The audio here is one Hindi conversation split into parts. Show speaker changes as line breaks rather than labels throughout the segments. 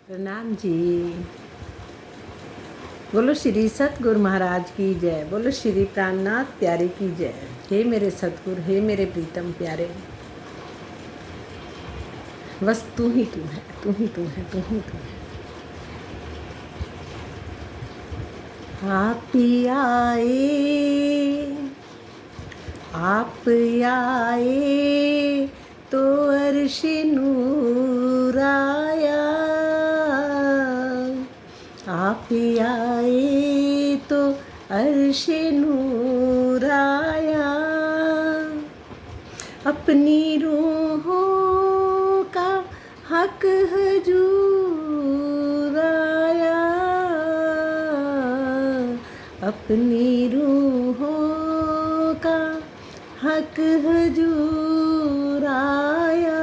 प्रणाम जी। बोलो श्री सतगुरु महाराज की जय। बोलो श्री प्राणनाथ प्यारे की जय। हे मेरे सतगुरु, हे मेरे प्रीतम प्यारे, बस तू ही तू है, तू ही तू है, तू ही तू है। आप ही आए, आप आए तो अर्श नूर आया। आप आए तो अर्श नूर आया। अपनी रूहों का हक हजूर आया। अपनी रूहों का हक हजूर आया।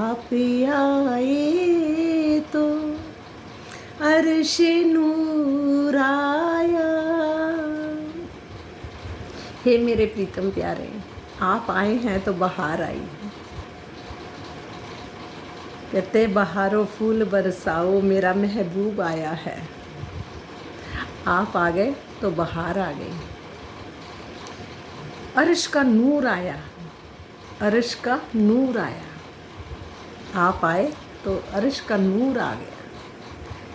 आप आए तो अर्श नूर आया। हे मेरे प्रीतम प्यारे, आप आए हैं तो बहार आई है। कहते बहारों फूल बरसाओ, मेरा महबूब आया है। आप आ गए तो बहार आ गई। अर्श का नूर आया, अर्श का नूर आया। आप आए तो अर्श का नूर आ गया।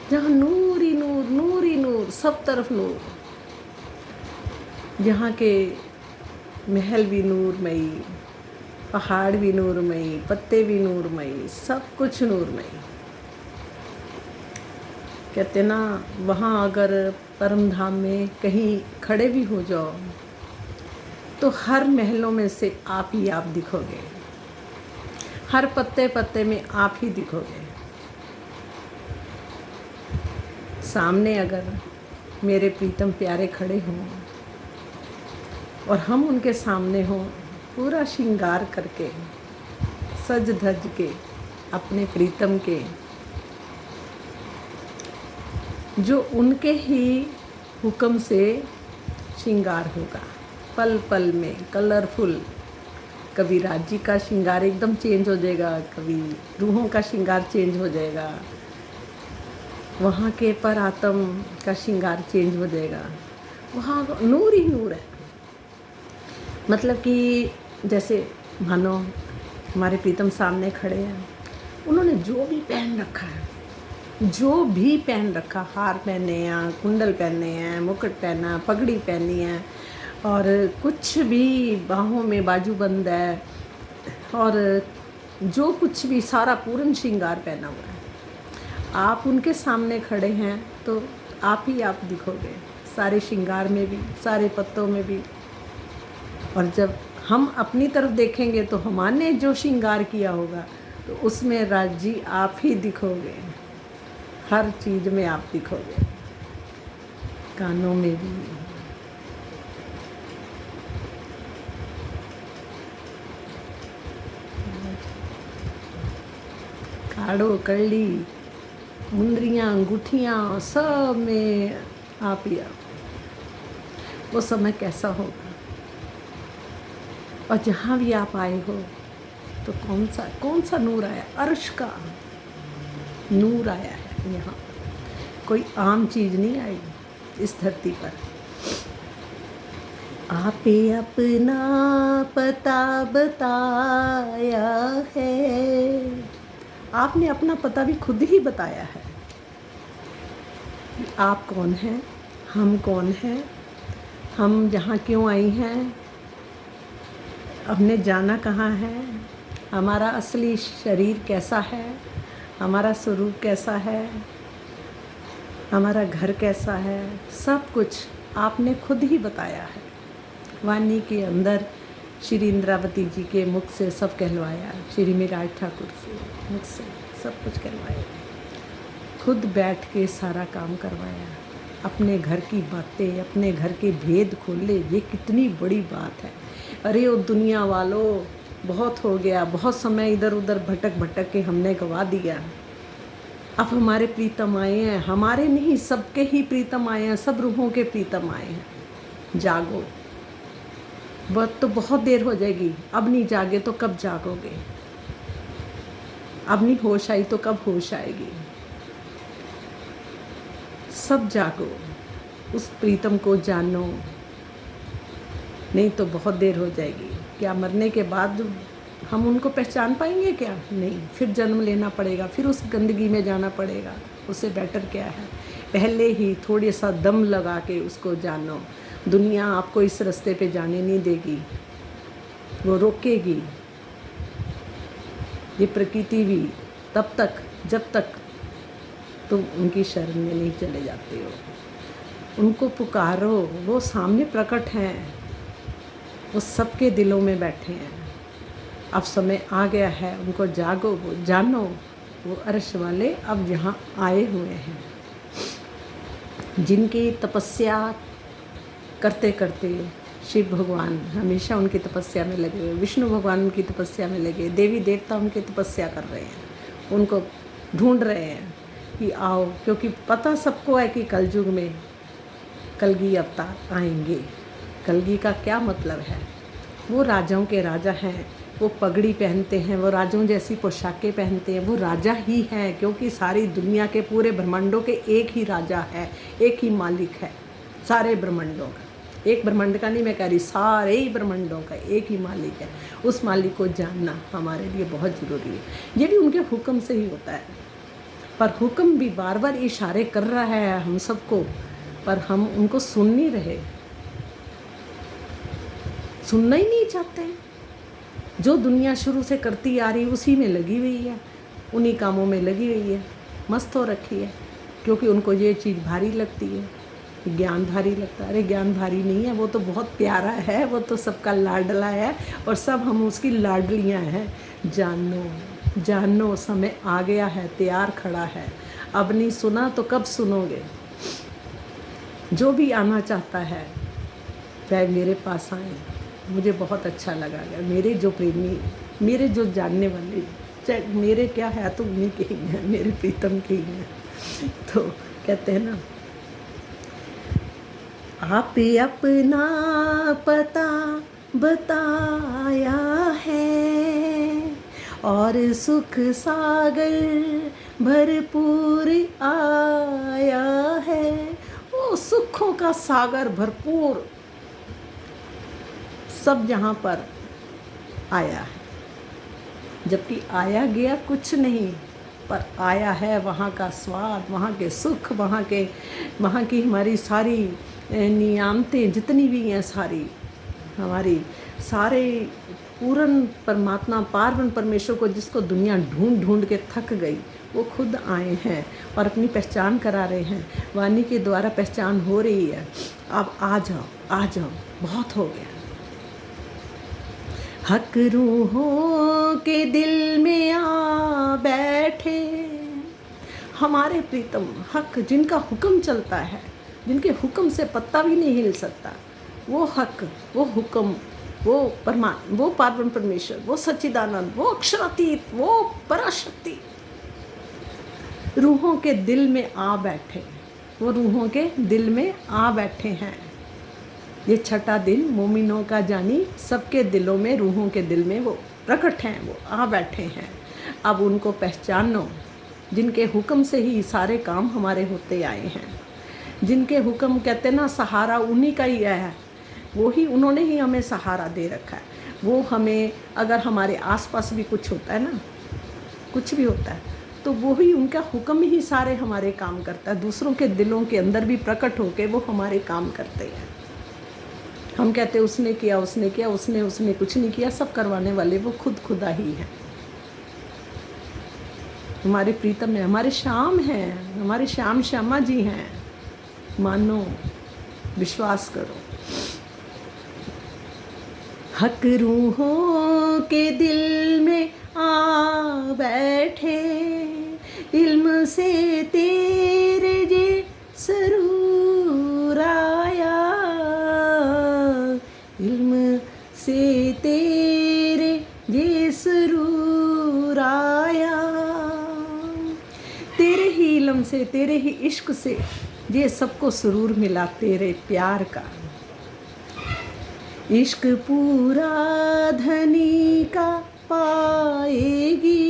जहाँ नूर ही नूर, नूर ही नूर, सब तरफ नूर। जहाँ के महल भी नूरमयी, पहाड़ भी नूरमयी, पत्ते भी नूरमयी, सब कुछ नूरमयी। कहते ना, वहाँ अगर परम धाम में कहीं खड़े भी हो जाओ तो हर महलों में से आप ही आप दिखोगे। हर पत्ते पत्ते में आप ही दिखोगे। सामने अगर मेरे प्रीतम प्यारे खड़े हों और हम उनके सामने हों, पूरा श्रृंगार करके, सज धज के, अपने प्रीतम के, जो उनके ही हुक्म से श्रृंगार होगा, पल पल में कलरफुल। कभी राज्य का श्रृंगार एकदम चेंज हो जाएगा, कभी रूहों का श्रृंगार चेंज हो जाएगा, वहाँ के पर आत्म का श्रृंगार चेंज हो जाएगा। वहाँ नूर ही नूर है। मतलब कि जैसे मानो हमारे प्रीतम सामने खड़े हैं, उन्होंने जो भी पहन रखा है, जो भी पहन रखा, हार पहने हैं, कुंडल पहने हैं, मुकुट पहना, पगड़ी पहनी है, और कुछ भी बाहों में बाजूबंद है, और जो कुछ भी सारा पूर्ण श्रृंगार पहना हुआ है। आप उनके सामने खड़े हैं तो आप ही आप दिखोगे, सारे श्रृंगार में भी, सारे पत्तों में भी। और जब हम अपनी तरफ देखेंगे तो हमने जो श्रृंगार किया होगा तो उसमें राज्य आप ही दिखोगे। हर चीज़ में आप दिखोगे, कानों में भी। काड़ो कड़ी, मुंदरियाँ, अंगूठियाँ, सब में आप ही आप। वो समय कैसा होगा। और जहाँ भी आप आए हो तो कौन सा नूर आया, अर्श का नूर आया है। यहाँ कोई आम चीज़ नहीं आई इस धरती पर। आपे अपना पता बताया है। आपने अपना पता भी खुद ही बताया है। आप कौन हैं, हम कौन हैं, हम यहाँ क्यों आई हैं, हमने जाना कहाँ है, हमारा असली शरीर कैसा है, हमारा स्वरूप कैसा है, हमारा घर कैसा है, सब कुछ आपने खुद ही बताया है। वाणी के अंदर श्री इंद्रावती जी के मुख से सब कहलवाया, श्री मिराज ठाकुर से मुख से सब कुछ कहलवाया, खुद बैठ के सारा काम करवाया, अपने घर की बातें, अपने घर के भेद खोले। ये कितनी बड़ी बात है। अरे ओ दुनिया वालों, बहुत हो गया, बहुत समय इधर उधर भटक भटक के हमने गवा दिया। अब हमारे प्रीतम आए हैं, हमारे नहीं, सबके ही प्रीतम आए हैं, सब रूहों के प्रीतम आए हैं। जागो, वक्त तो बहुत देर हो जाएगी, अब नहीं जागे तो कब जागोगे। अब नहीं होश आई तो कब होश आएगी। सब जागो, उस प्रीतम को जानो, नहीं तो बहुत देर हो जाएगी। क्या मरने के बाद हम उनको पहचान पाएंगे क्या? नहीं, फिर जन्म लेना पड़ेगा, फिर उस गंदगी में जाना पड़ेगा। उससे बेटर क्या है, पहले ही थोड़ी सा दम लगा के उसको जानो। दुनिया आपको इस रास्ते पे जाने नहीं देगी, वो रोकेगी। ये प्रकृति भी तब तक जब तक तुम उनकी शरण में नहीं चले जाते हो। उनको पुकारो, वो सामने प्रकट हैं, वो सबके दिलों में बैठे हैं। अब समय आ गया है, उनको जागो, वो जानो। वो अर्श वाले अब यहाँ आए हुए हैं, जिनकी तपस्या करते करते शिव भगवान हमेशा उनकी तपस्या में लगे हुए, विष्णु भगवान उनकी तपस्या में लगे, देवी देवता उनकी तपस्या कर रहे हैं, उनको ढूंढ रहे हैं कि आओ। क्योंकि पता सबको है कि कलयुग में कलगी अवतार आएंगे। कलगी का क्या मतलब है? वो राजाओं के राजा हैं, वो पगड़ी पहनते हैं, वो राजाओं जैसी पोशाकें पहनते हैं, वो राजा ही हैं। क्योंकि सारी दुनिया के पूरे ब्रह्मांडों के एक ही राजा है, एक ही मालिक है सारे ब्रह्मांडों का। एक ब्रह्मांड का नहीं मैं कह रही, सारे ही ब्रह्मांडों का एक ही मालिक है। उस मालिक को जानना हमारे लिए बहुत ज़रूरी है। ये भी उनके हुक्म से ही होता है, पर हुक्म भी बार बार इशारे कर रहा है हम सबको, पर हम उनको सुन नहीं रहे, सुनना ही नहीं चाहते। जो दुनिया शुरू से करती आ रही उसी में लगी हुई है, उन्हीं कामों में लगी हुई है, मस्त हो रखी है। क्योंकि उनको ये चीज़ भारी लगती है, ज्ञान भारी लगता है। अरे ज्ञान भारी नहीं है, वो तो बहुत प्यारा है, वो तो सबका लाडला है और सब हम उसकी लाडलियाँ हैं। जानो जानो, समय आ गया है, तैयार खड़ा है। अब नहीं सुना तो कब सुनोगे? जो भी आना चाहता है वह मेरे पास आए। मुझे बहुत अच्छा लगा। मेरे जो प्रेमी, मेरे जो जानने वाले, चाहे मेरे क्या है तो उन्हीं के ही हैं, मेरे प्रीतम के ही हैं। तो कहते हैं ना, आप अपना पता बताया है और सुख सागर भरपूर आया है। वो सुखों का सागर भरपूर सब यहाँ पर आया है। जबकि आया गया कुछ नहीं, पर आया है वहाँ का स्वाद, वहाँ के सुख, वहाँ की हमारी सारी नियामतें जितनी भी हैं, सारी हमारी सारे पूर्ण परमात्मा पार्वन परमेश्वर को, जिसको दुनिया ढूंढ ढूंढ के थक गई, वो खुद आए हैं और अपनी पहचान करा रहे हैं। वाणी के द्वारा पहचान हो रही है। अब आ जाओ, आ जाओ, बहुत हो गया। हक रूहों के दिल में आ बैठे हमारे प्रीतम, हक जिनका हुक्म चलता है, जिनके हुक्म से पत्ता भी नहीं हिल सकता, वो हक, वो हुक्म, वो परमात्मा, वो पार्वन परमेश्वर, वो सच्चिदानंद, वो अक्षरातीत, वो पराशक्ति रूहों के दिल में आ बैठे। वो रूहों के दिल में आ बैठे हैं। ये छठा दिन मोमिनों का जानी सबके दिलों में, रूहों के दिल में वो प्रकट हैं, वो आ बैठे हैं। अब उनको पहचानो, जिनके हुक्म से ही सारे काम हमारे होते आए हैं। जिनके हुक्म कहते ना, सहारा उन्हीं का ही है, वो ही, उन्होंने ही हमें सहारा दे रखा है। वो हमें, अगर हमारे आसपास भी कुछ होता है ना, कुछ भी होता है, तो वो ही, उनका हुक्म ही सारे हमारे काम करता है। दूसरों के दिलों के अंदर भी प्रकट होके वो हमारे काम करते हैं। हम कहते उसने किया, उसने किया, उसने कुछ नहीं किया, सब करवाने वाले वो खुदा ही है। हमारे प्रीतम है, हमारे श्याम हैं, हमारे श्याम श्यामा जी हैं। मानो, विश्वास करो। हक रूहों के दिल में आ बैठे, इल्म से तेरे जे सरूर आया, इल्म से तेरे जे सरूर आया। तेरे ही इल्म से, तेरे ही इश्क से ये सबको सुरूर मिला, तेरे प्यार का। इश्क पूरा धनी का पाएगी,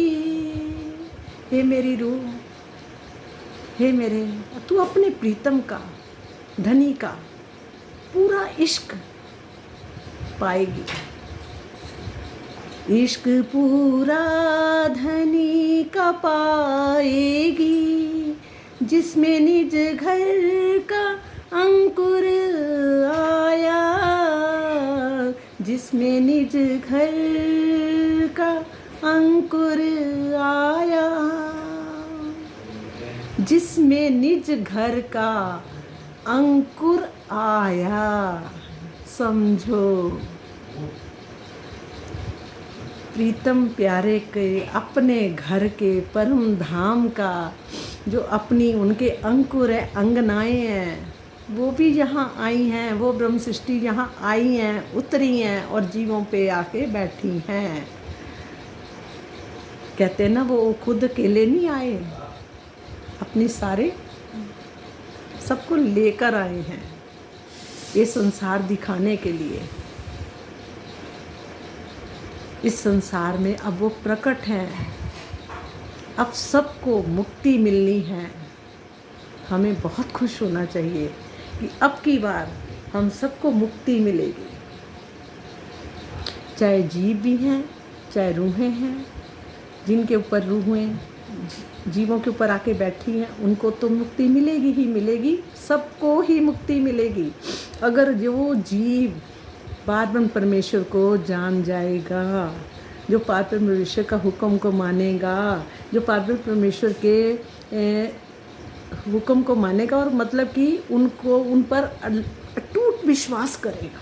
हे मेरी रूह, हे मेरे, तू अपने प्रीतम का, धनी का पूरा इश्क पाएगी। इश्क पूरा धनी का पाएगी, जिसमें निज घर का अंकुर आया, जिसमें निज घर का अंकुर आया, जिसमें निज घर का अंकुर आया। समझो, प्रीतम प्यारे के अपने घर के परम धाम का जो अपनी उनके अंकुर है, अंगनाएं हैं, वो भी यहाँ आई हैं, वो ब्रह्म सृष्टि यहाँ आई हैं, उतरी हैं और जीवों पे आके बैठी हैं। कहते हैं ना, वो खुद अकेले नहीं आए, अपनी सारे सबको लेकर आए हैं ये संसार दिखाने के लिए। इस संसार में अब वो प्रकट हैं, अब सबको मुक्ति मिलनी है। हमें बहुत खुश होना चाहिए कि अब की बार हम सबको मुक्ति मिलेगी। चाहे जीव भी हैं, चाहे रूहें हैं, जिनके ऊपर रूहें जीवों के ऊपर आके बैठी हैं, उनको तो मुक्ति मिलेगी ही मिलेगी, सबको ही मुक्ति मिलेगी। अगर जो जीव पारब्रह्म परमेश्वर को जान जाएगा, जो पारब्रह्म परमेश्वर का हुक्म को मानेगा, जो पारब्रह्म परमेश्वर के हुक्म को मानेगा और मतलब कि उनको उन पर अटूट विश्वास करेगा,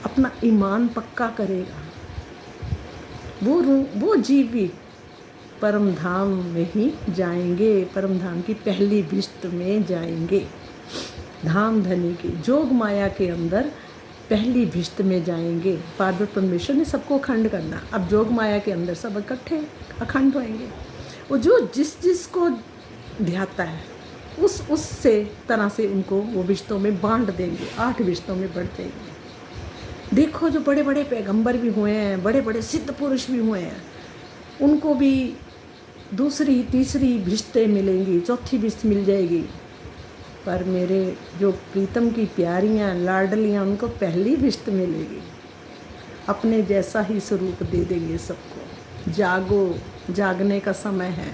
अपना ईमान पक्का करेगा, वो जीव भी परम धाम में ही जाएंगे, परम धाम की पहली बिस्त में जाएंगे। धाम धनी की जोग माया के अंदर पहली भिष्ट में जाएंगे। पार्वती परमेश्वर ने सबको अखंड करना, अब जोग माया के अंदर सब इकट्ठे अखंड होएंगे। वो जो जिस को ध्याता है उससे तरह से उनको वो विष्टों में बांट देंगे, 8 विष्टों में बढ़ देंगे। देखो जो बड़े बड़े पैगंबर भी हुए हैं, बड़े बड़े सिद्ध पुरुष भी हुए हैं, उनको भी दूसरी तीसरी भिष्टें मिलेंगी, चौथी भिष्ट मिल जाएगी। पर मेरे जो प्रीतम की प्यारियां लाडलियां, उनको पहली भिष्ट मिलेगी, अपने जैसा ही स्वरूप दे देंगे सबको। जागो, जागने का समय है।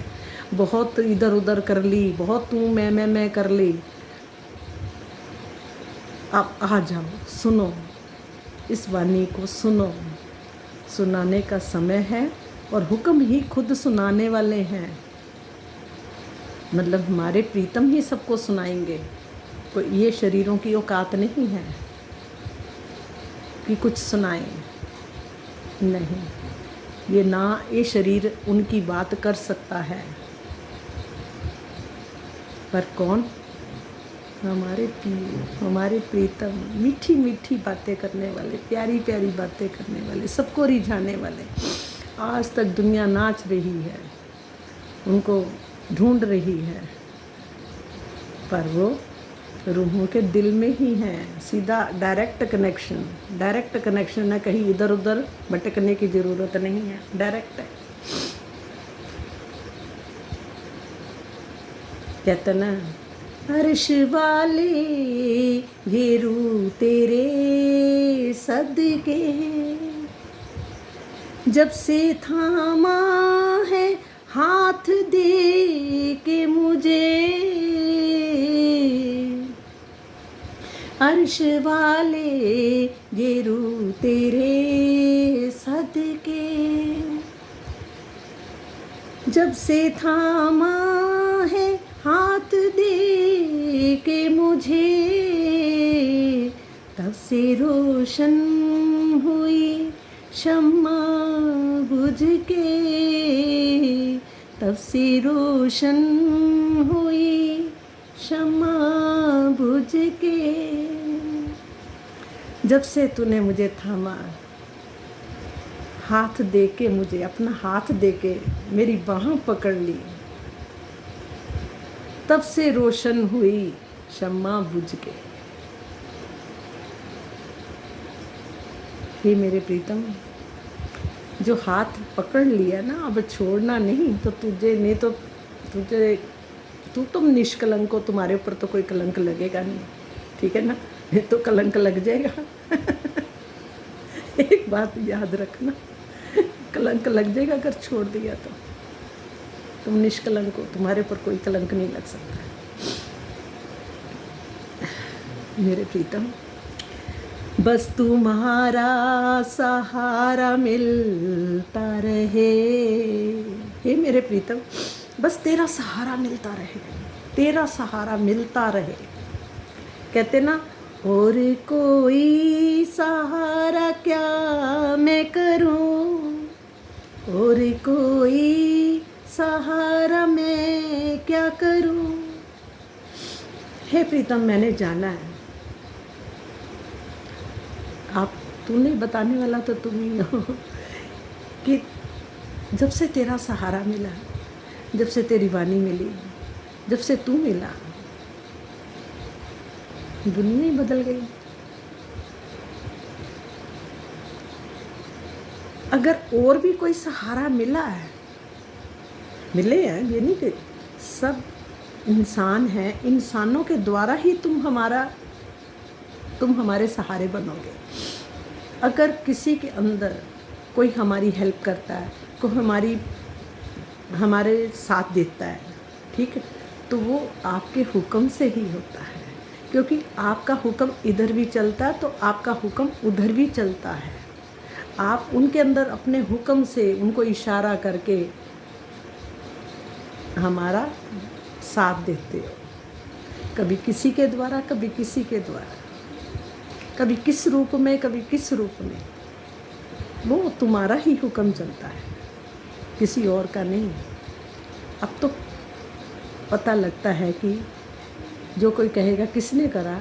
बहुत इधर उधर कर ली, बहुत तू मैं कर ली, आप आ जाओ, सुनो, इस वाणी को सुनो। सुनाने का समय है और हुक्म ही खुद सुनाने वाले हैं, मतलब हमारे प्रीतम ही सबको सुनाएंगे। कोई ये शरीरों की औकात नहीं है कि कुछ सुनाएं, नहीं, ये ना ये शरीर उनकी बात कर सकता है, पर कौन? हमारे प्रीतम, मीठी मीठी बातें करने वाले, प्यारी प्यारी बातें करने वाले, सबको रिझाने वाले। आज तक दुनिया नाच रही है, उनको ढूंढ रही है, पर वो रूहों के दिल में ही हैं। सीधा डायरेक्ट कनेक्शन है, कहीं इधर उधर भटकने की ज़रूरत नहीं है, डायरेक्ट है। कहते ना, अर्श वाले ये रूह तेरे सदके, जब से थामा है हाथ दे के मुझे, अर्श वाले ये रूह तेरे सदके, जब से थामा है हाथ दे के मुझे, तब से रोशन हुई शम्मा बुझ के, तब से रोशन हुई शम्मा बुझ के। जब से तूने मुझे थामा, हाथ दे के, मुझे अपना हाथ दे के मेरी बाहों पकड़ ली, तब से रोशन हुई शम्मा बुझ के। हे मेरे प्रीतम, जो हाथ पकड़ लिया ना, अब छोड़ना नहीं। तो तुझे तू तुम निष्कलंक हो, तुम्हारे ऊपर तो कोई कलंक लगेगा नहीं, ठीक है ना? नहीं तो कलंक लग जाएगा। एक बात याद रखना, कलंक लग जाएगा अगर छोड़ दिया तो। तुम निष्कलंक हो, तुम्हारे ऊपर कोई कलंक नहीं लग सकता। मेरे प्रीतम, बस तुम्हारा सहारा मिलता रहे। हे मेरे प्रीतम, बस तेरा सहारा मिलता रहे, तेरा सहारा मिलता रहे। कहते ना, और कोई सहारा क्या मैं करूं, और कोई सहारा मैं क्या करूं। हे प्रीतम, मैंने जाना है, आप तू नहीं बताने वाला तो तुम ही हो, कि जब से तेरा सहारा मिला, जब से तेरी वाणी मिली, जब से तू मिला, दुनिया ही बदल गई। अगर और भी कोई सहारा मिला है, मिले हैं, ये नहीं कि सब इंसान हैं, इंसानों के द्वारा ही तुम हमारे सहारे बनोगे। अगर किसी के अंदर कोई हमारी हेल्प करता है, कोई हमारे साथ देता है, ठीक है, तो वो आपके हुक्म से ही होता है, क्योंकि आपका हुक्म इधर भी चलता है तो आपका हुक्म उधर भी चलता है। आप उनके अंदर अपने हुक्म से उनको इशारा करके हमारा साथ देते हो, कभी किसी के द्वारा, कभी किसी के द्वारा, कभी किस रूप में, कभी किस रूप में। वो तुम्हारा ही हुक्म चलता है, किसी और का नहीं। अब तो पता लगता है कि जो कोई कहेगा किसने करा,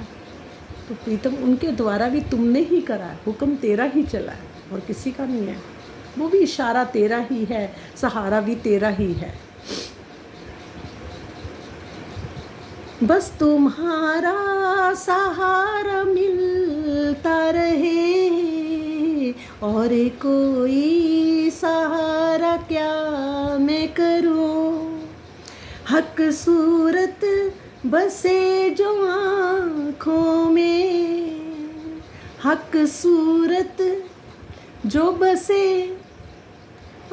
तो प्रीतम उनके द्वारा भी तुमने ही करा है, हुक्म तेरा ही चला है और किसी का नहीं है। वो भी इशारा तेरा ही है, सहारा भी तेरा ही है। बस तुम्हारा सहारा मिलता रहे, और कोई सहारा क्या मैं करूं। हक सूरत बसे जो आँखों में, हक सूरत जो बसे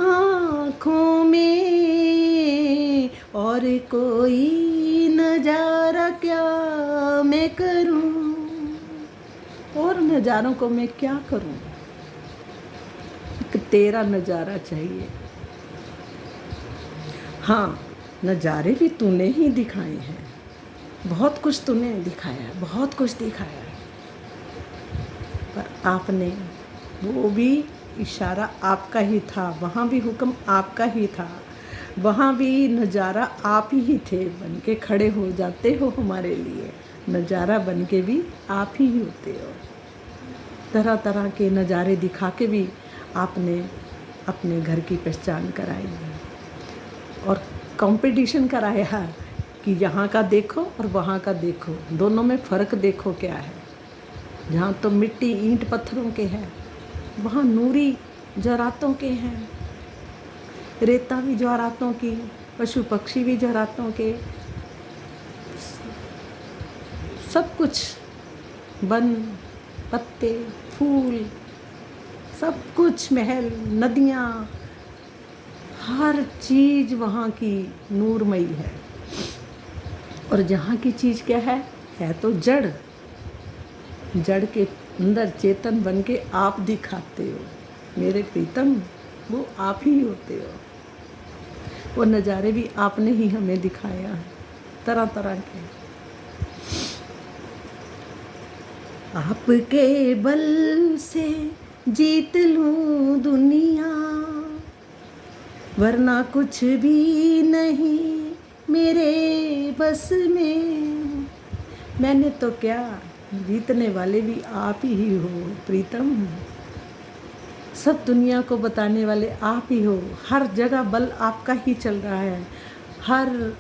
आँखों में, और कोई नजारा क्या मैं करूं, और नज़ारों को मैं क्या करूं। एक तेरा नज़ारा चाहिए। हाँ, नज़ारे भी तूने ही दिखाए हैं, बहुत कुछ तूने दिखाया है, बहुत कुछ दिखाया है, पर आपने, वो भी इशारा आपका ही था, वहाँ भी हुक्म आपका ही था, वहाँ भी नज़ारा आप ही थे, बन के खड़े हो जाते हो हमारे लिए। नज़ारा बन के भी आप ही होते हो। तरह तरह के नज़ारे दिखा के भी आपने अपने घर की पहचान कराई और कंपटीशन कराया कि यहाँ का देखो और वहाँ का देखो, दोनों में फ़र्क देखो क्या है। जहाँ तो मिट्टी ईंट पत्थरों के हैं, वहाँ नूरी जरातों के हैं, रेता भी जवारातों की, पशु पक्षी भी जवारातों के, सब कुछ, वन पत्ते फूल, सब कुछ, महल नदियाँ, हर चीज़ वहाँ की नूरमयी है। और जहाँ की चीज़ क्या है तो जड़, जड़ के अंदर चेतन बन के आप दिखाते हो मेरे प्रीतम, वो आप ही होते हो। वो नज़ारे भी आपने ही हमें दिखाया है, तरह तरह के। आपके बल से जीत लूं दुनिया, वरना कुछ भी नहीं मेरे बस में। मैंने तो क्या, जीतने वाले भी आप ही हो प्रीतम, सब दुनिया को बताने वाले आप ही हो। हर जगह बल आपका ही चल रहा है, हर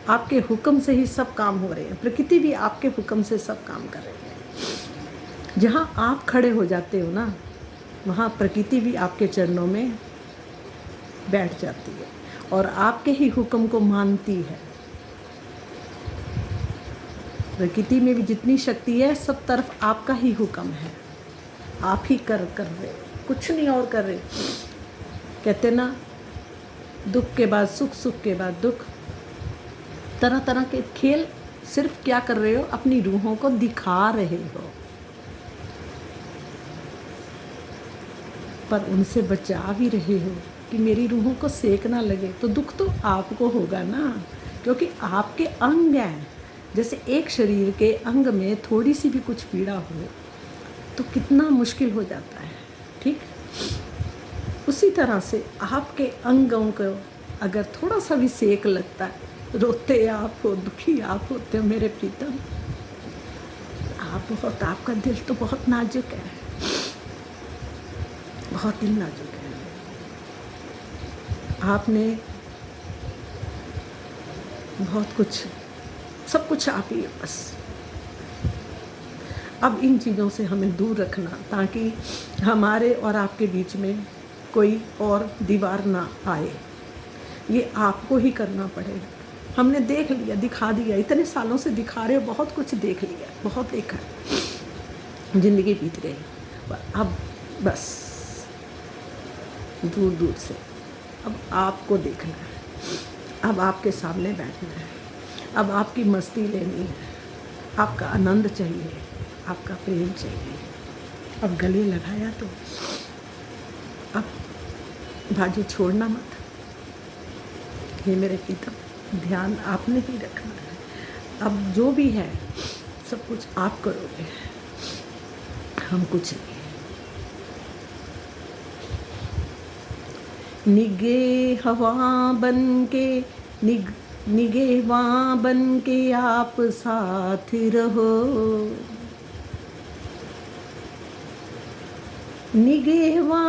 आपके हुक्म से ही सब काम हो रहे हैं। प्रकृति भी आपके हुक्म से सब काम कर रही है। जहाँ आप खड़े हो जाते हो ना, वहाँ प्रकृति भी आपके चरणों में बैठ जाती है और आपके ही हुक्म को मानती है। प्रकृति में भी जितनी शक्ति है, सब तरफ आपका ही हुक्म है। आप ही कर रहे, कुछ नहीं और कर रहे। कहते ना, दुख के बाद सुख, सुख के बाद दुख। तरह तरह के खेल सिर्फ क्या कर रहे हो, अपनी रूहों को दिखा रहे हो, पर उनसे बचा भी रहे हो कि मेरी रूहों को सेक ना लगे। तो दुख तो आपको होगा ना, क्योंकि आपके अंग हैं। जैसे एक शरीर के अंग में थोड़ी सी भी कुछ पीड़ा हो तो कितना मुश्किल हो जाता है, ठीक। उसी तरह से आपके अंगों को अगर थोड़ा सा भी सेक लगता है, रोते आप हो, दुखी आप होते हो मेरे प्रीतम। आपका दिल तो बहुत नाजुक है, बहुत दिल नाजुक है। आपने बहुत कुछ, सब कुछ आप ही है बस। अब इन चीज़ों से हमें दूर रखना, ताकि हमारे और आपके बीच में कोई और दीवार ना आए। ये आपको ही करना पड़ेगा। हमने देख लिया, दिखा दिया, इतने सालों से दिखा रहे हो, बहुत कुछ देख लिया, बहुत देखा, ज़िंदगी बीत गई। अब बस दूर दूर से अब आपको देखना है, अब आपके सामने बैठना है, अब आपकी मस्ती लेनी है, आपका आनंद चाहिए, आपका प्रेम चाहिए। अब गले लगाया तो अब बाजू छोड़ना मत। ये मेरे प्रीतम, ध्यान आपने ही रखना है। अब जो भी है सब कुछ आप करोगे, हम कुछ नहीं। निगे हवा बन के निगेवा बन के आप साथ रहो, निगेवा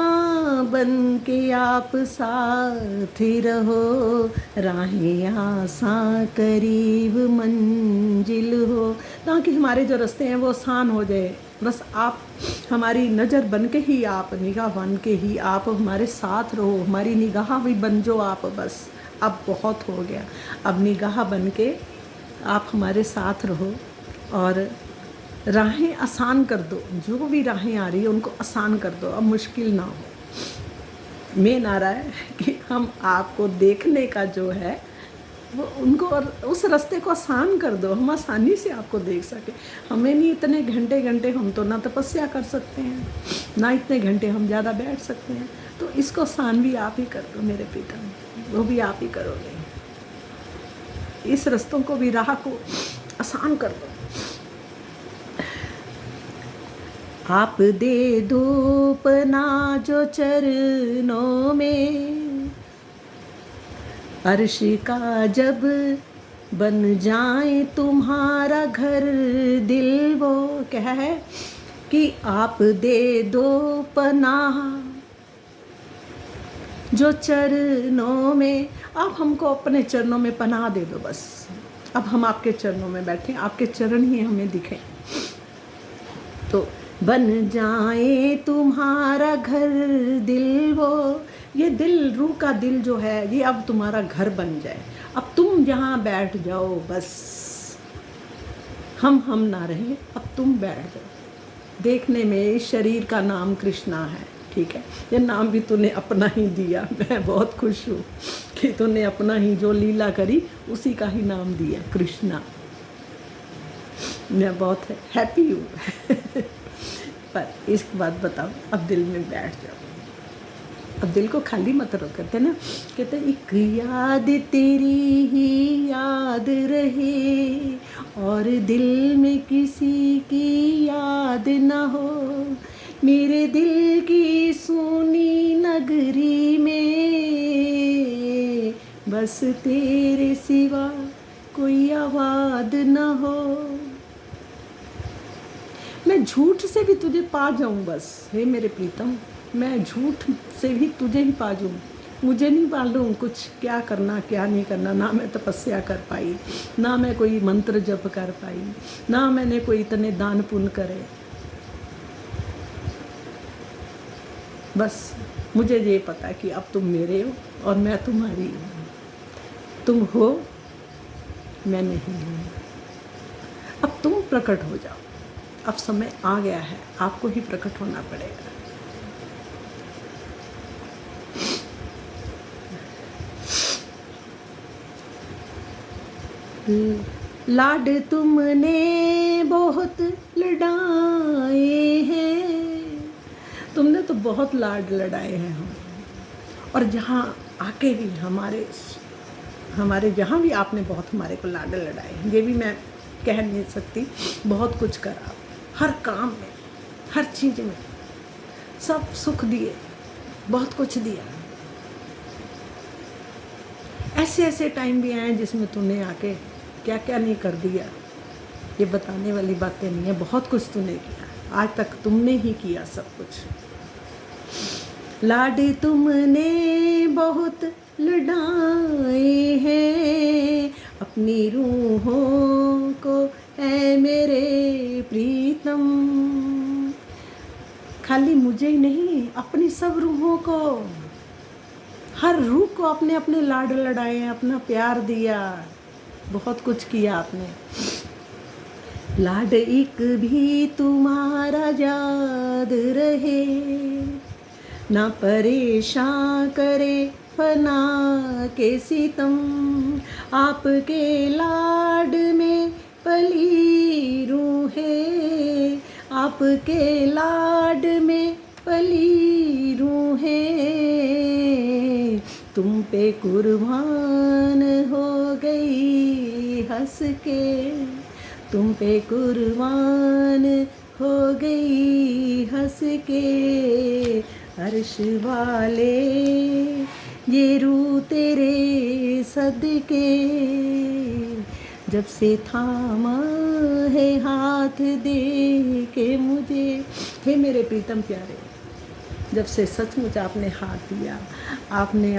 बन के आप साथ रहो, राहें आसान करीब मंजिल हो, ताकि हमारे जो रास्ते हैं वो आसान हो जाए। बस आप हमारी नज़र बन के ही, आप निगाह बन के ही आप हमारे साथ रहो, हमारी निगाह भी बन जो आप। बस अब बहुत हो गया, अब निगाह बन के आप हमारे साथ रहो और राहें आसान कर दो। जो भी राहें आ रही है उनको आसान कर दो, अब मुश्किल ना हो। मेन आ रहा है कि हम आपको देखने का जो है वो उनको, और उस रास्ते को आसान कर दो, हम आसानी से आपको देख सके। हमें नहीं इतने घंटे घंटे, हम तो ना तपस्या कर सकते हैं, ना इतने घंटे हम ज़्यादा बैठ सकते हैं। तो इसको आसान भी आप ही कर दो मेरे प्रीतम, वो भी आप ही करोगे। इस रास्तों को भी, राह को आसान कर दो। आप दे दो पना जो चरणों में, अर्श का जब बन जाए तुम्हारा घर दिल, वो क्या है कि आप दे दो पनाह जो चरणों में। आप हमको अपने चरणों में पनाह दे दो बस। अब हम आपके चरणों में बैठे, आपके चरण ही हमें दिखें। तो बन जाए तुम्हारा घर दिल, वो ये दिल, रूह का दिल जो है, ये अब तुम्हारा घर बन जाए। अब तुम जहाँ बैठ जाओ बस, हम ना रहे, अब तुम बैठ जाओ। देखने में इस शरीर का नाम कृष्णा है, ठीक है। ये नाम भी तूने अपना ही दिया, मैं बहुत खुश हूँ कि तूने अपना ही, जो लीला करी उसी का ही नाम दिया, कृष्णा। मैं बहुत हैप्पी हूँ। पर इसके बाद बताओ, अब दिल में बैठ जाओ, अब दिल को खाली मत रखो। कहते ना, कहते एक याद तेरी ही याद रहे और दिल में किसी की याद ना हो, मेरे दिल की सोनी नगरी में बस तेरे सिवा कोई आवाज़ ना हो। मैं झूठ से भी तुझे पा जाऊं बस, हे मेरे प्रीतम, मैं झूठ से भी तुझे ही पा जाऊं। मुझे नहीं मालूम कुछ क्या करना क्या नहीं करना, ना मैं तपस्या कर पाई, ना मैं कोई मंत्र जप कर पाई, ना मैंने कोई इतने दान पुण्य करे। बस मुझे ये पता कि अब तुम मेरे हो और मैं तुम्हारी हूँ। तुम हो, मैं नहीं हूँ। अब तुम प्रकट हो जाओ। अब समय आ गया है, आपको ही प्रकट होना पड़ेगा। लाड तुमने बहुत लड़ाए हैं, तुमने तो बहुत लाड लड़ाए हैं हम। और जहाँ आके भी हमारे जहाँ भी आपने बहुत हमारे को लाड लड़ाए, ये भी मैं कह नहीं सकती। बहुत कुछ करा, हर काम में, हर चीज़ में, सब सुख दिए, बहुत कुछ दिया। ऐसे ऐसे टाइम भी आए जिसमें तूने आके क्या क्या नहीं कर दिया, ये बताने वाली बातें नहीं है। बहुत कुछ तूने किया, आज तक तुमने ही किया सब कुछ। लाड तुमने बहुत लड़ाए हैं अपनी रूहों को, ऐ मेरे प्रीतम। खाली मुझे ही नहीं, अपनी सब रूहों को, हर रूह को आपने अपने लाड लड़ाए हैं, अपना प्यार दिया, बहुत कुछ किया आपने। लाड एक भी तुम्हारा याद रहे, ना परेशान करे फना के सितम। आपके लाड में पली रूह है, आपके लाड में पली रूह है। तुम पे कुर्बान हो गई हंस के, तुम पे कुर्बान हो गई हंस के। अर्श वाले ये रूह तेरे सदके, जब से थामा है हाथ दे के मुझे। हे मेरे प्रीतम प्यारे, जब से सचमुच आपने हाथ दिया, आपने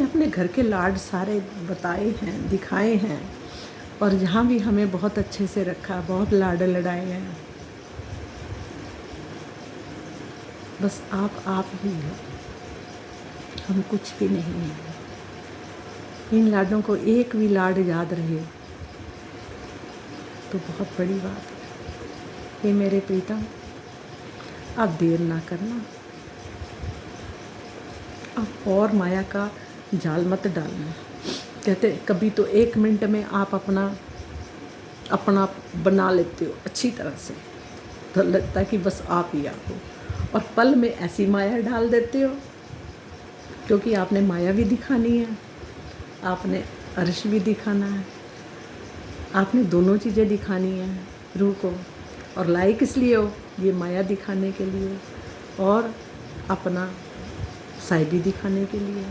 अपने घर के लाड सारे बताए हैं, दिखाए हैं, और जहाँ भी हमें बहुत अच्छे से रखा, बहुत लाड लड़ाए हैं। बस आप ही हो, हम कुछ भी नहीं हैं। इन लाडों को एक भी लाड याद रहे तो बहुत बड़ी बात है। हे मेरे प्रीतम, अब देर ना करना, अब और माया का जाल मत डालना। कहते कभी तो 1 मिनट में आप अपना बना लेते हो अच्छी तरह से, तो लगता है कि बस आप ही आप हो, और पल में ऐसी माया डाल देते हो, क्योंकि आपने माया भी दिखानी है, आपने अर्श भी दिखाना है, आपने दोनों चीज़ें दिखानी है रूह को। और लाए किस लिए हो? ये माया दिखाने के लिए और अपना साहिबी दिखाने के लिए।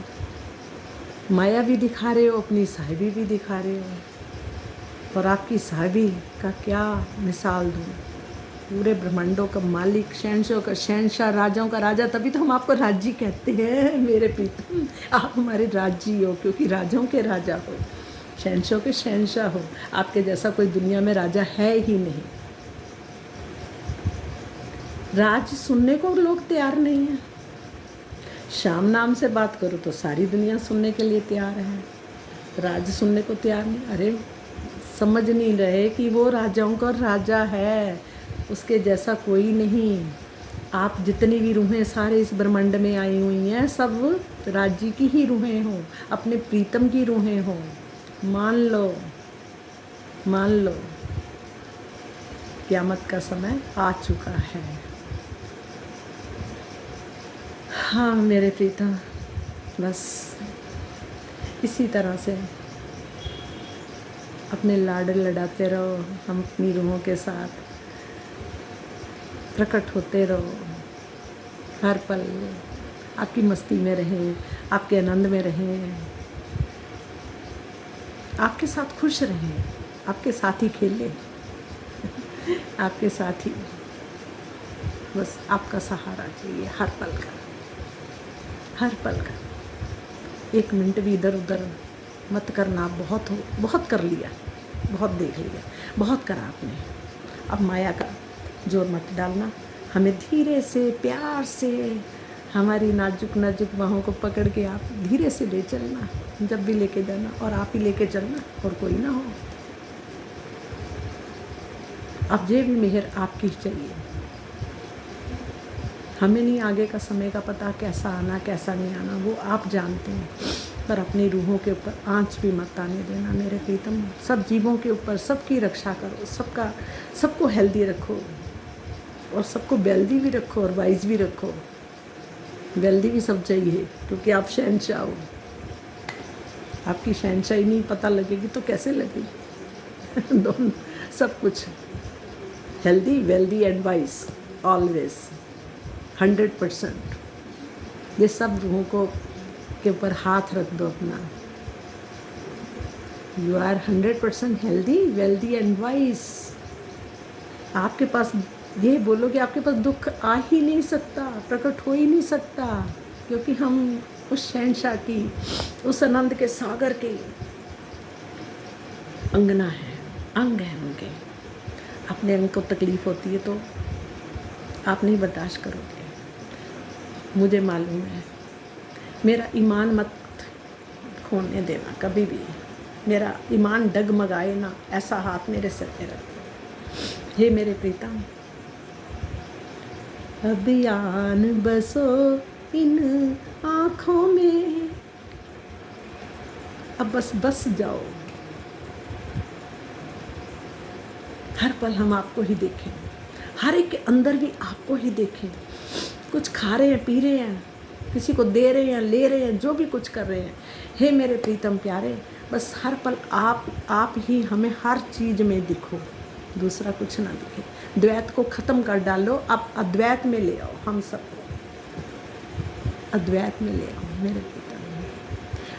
माया भी दिखा रहे हो, अपनी साहिबी भी दिखा रहे हो। और आपकी साहिबी का क्या मिसाल दूँ, पूरे ब्रह्मांडों का मालिक, शहंशाह का शहंशाह, राजाओं का राजा। तभी तो हम आपको राजी कहते हैं मेरे प्रीतम, आप हमारे राजी हो, क्योंकि राजाओं के राजा हो, शहंशाह के शहंशाह हो। आपके जैसा कोई दुनिया में राजा है ही नहीं। राज सुनने को लोग तैयार नहीं हैं। शाम नाम से बात करो तो सारी दुनिया सुनने के लिए तैयार है, राज सुनने को तैयार नहीं। अरे समझ नहीं रहे कि वो राजाओं का राजा है, उसके जैसा कोई नहीं। आप जितनी भी रूहें सारे इस ब्रह्मांड में आई हुई हैं, सब राज्य की ही रूहें हों, अपने प्रीतम की रूहें हों। मान लो क़यामत का समय आ चुका है। हाँ मेरे प्रीतम, बस इसी तरह से अपने लाड लड़ाते रहो, हम अपनी रूहों के साथ प्रकट होते रहो। हर पल आपकी मस्ती में रहें, आपके आनंद में रहें, आपके साथ खुश रहें, आपके साथ ही खेलें, आपके साथ ही। बस आपका सहारा चाहिए हर पल का, हर पल का। 1 मिनट भी इधर उधर मत करना। आप बहुत कर लिया, बहुत देख लिया, बहुत करा आपने। अब माया का जोर मत डालना, हमें धीरे से प्यार से हमारी नाजुक नाजुक बाहों को पकड़ के आप धीरे से ले चलना, जब भी लेके जाना, और आप ही लेके चलना और कोई ना हो। अब ये भी मेहर आपकी ही चाहिए। हमें नहीं आगे का समय का पता, कैसा आना कैसा नहीं आना, वो आप जानते हैं, पर अपनी रूहों के ऊपर आंच भी मत आने देना मेरे प्रीतम। सब जीवों के ऊपर सबकी रक्षा करो, सबको हेल्दी रखो, और सबको वेल्दी भी रखो और वाइज भी रखो। वेल्दी भी सब चाहिए, क्योंकि आप शहंशाह हो। आपकी शहंशाही नहीं पता लगेगी तो कैसे लगेगी? दोनों सब कुछ, healthy wealthy and wise, always 100%। ये सब रूहों को के ऊपर हाथ रख दो अपना। You are 100% healthy wealthy and wise. आपके पास ये बोलो कि आपके पास दुख आ ही नहीं सकता, प्रकट हो ही नहीं सकता, क्योंकि हम उस शहंशाह की, उस आनंद के सागर के अंगना है, अंग है उनके। अपने अंग को तकलीफ होती है तो आप नहीं बर्दाश्त करोगे, मुझे मालूम है। मेरा ईमान मत खोने देना कभी भी, मेरा ईमान डगमगाए ना, ऐसा हाथ मेरे सिर पे रख। हे मेरे प्रीतम, अभियान बसो इन आँखों में, अब बस जाओ। हर पल हम आपको ही देखें, हर एक के अंदर भी आपको ही देखें। कुछ खा रहे हैं, पी रहे हैं, किसी को दे रहे हैं, ले रहे हैं, जो भी कुछ कर रहे हैं, हे मेरे प्रीतम प्यारे, बस हर पल आप ही हमें हर चीज़ में दिखो, दूसरा कुछ ना दिखे। द्वैत को ख़त्म कर डालो, अब अद्वैत में ले आओ, हम सबको अद्वैत में ले आओ मेरे प्रीतम।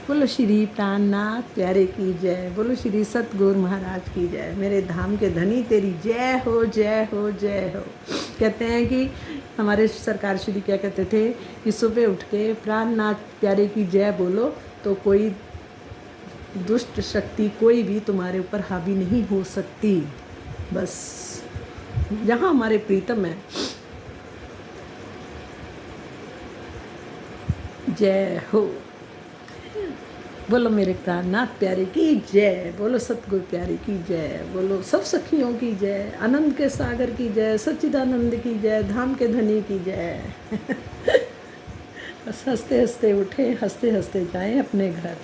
बोलो श्री प्राणनाथ प्यारे की जय, बोलो श्री सतगुरु महाराज की जय। मेरे धाम के धनी तेरी जय हो जय हो जय हो। कहते हैं कि हमारे सरकार श्री क्या कहते थे कि सुबह उठ के प्राणनाथ प्यारे की जय बोलो तो कोई दुष्ट शक्ति कोई भी तुम्हारे ऊपर हावी नहीं हो सकती। बस जहाँ हमारे प्रीतम है, जय हो। बोलो मेरे प्राणनाथ प्यारे की जय, बोलो सतगुरु प्यारे की जय, बोलो सब सखियों की जय, आनंद के सागर की जय, सच्चिदानंद की जय, धाम के धनी की जय। बस हंसते हंसते उठे, हंसते हंसते जाएं अपने घर।